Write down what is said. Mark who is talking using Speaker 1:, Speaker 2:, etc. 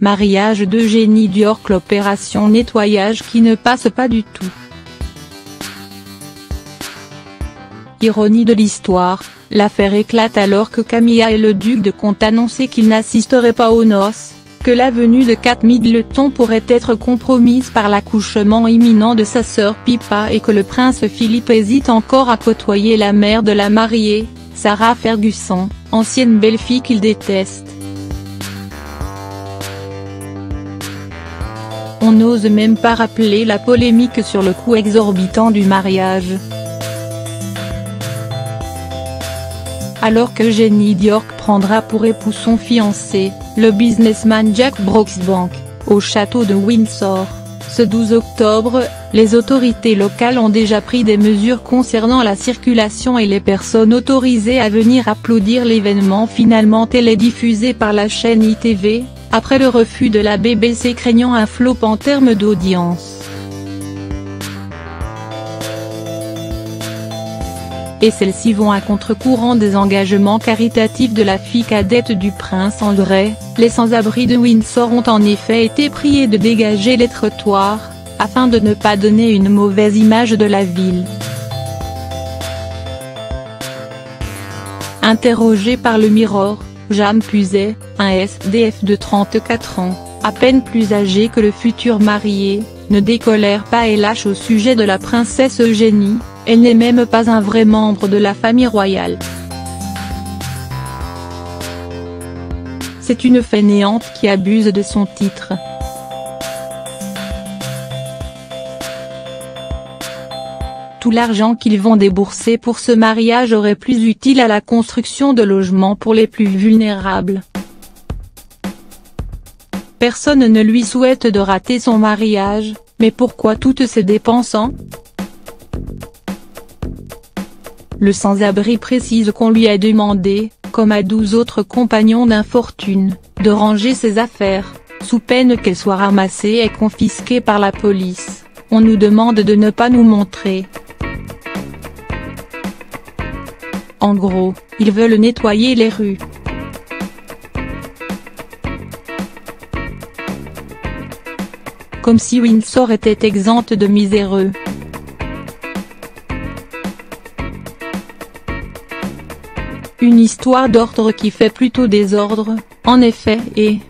Speaker 1: mariage d'Eugénie Diorc, l'opération nettoyage qui ne passe pas du tout. Ironie de l'histoire, l'affaire éclate alors que Camilla et le duc de Conte annonçaient qu'ils n'assisteraient pas aux noces, que la venue de Kate Middleton pourrait être compromise par l'accouchement imminent de sa sœur Pippa et que le prince Philippe hésite encore à côtoyer la mère de la mariée, Sarah Ferguson, ancienne belle-fille qu'il déteste. On n'ose même pas rappeler la polémique sur le coût exorbitant du mariage. Alors qu'Eugénie Diorc prendra pour époux son fiancé, le businessman Jack Brooksbank, au château de Windsor, ce 12 octobre, les autorités locales ont déjà pris des mesures concernant la circulation et les personnes autorisées à venir applaudir l'événement finalement télédiffusé par la chaîne ITV, après le refus de la BBC craignant un flop en termes d'audience. Et celles-ci vont à contre-courant des engagements caritatifs de la fille cadette du prince André. Les sans-abri de Windsor ont en effet été priés de dégager les trottoirs, afin de ne pas donner une mauvaise image de la ville. Interrogé par le Mirror, Jam Puset, un SDF de 34 ans, à peine plus âgé que le futur marié, ne décolère pas et lâche au sujet de la princesse Eugénie. Elle n'est même pas un vrai membre de la famille royale. C'est une fainéante qui abuse de son titre. Tout l'argent qu'ils vont débourser pour ce mariage aurait plus utile à la construction de logements pour les plus vulnérables. Personne ne lui souhaite de rater son mariage, mais pourquoi toutes ces dépenses ? Le sans-abri précise qu'on lui a demandé, comme à 12 autres compagnons d'infortune, de ranger ses affaires, sous peine qu'elles soient ramassées et confisquées par la police. On nous demande de ne pas nous montrer. En gros, ils veulent nettoyer les rues. Comme si Windsor était exempte de miséreux. Une histoire d'ordre qui fait plutôt désordre, en effet, et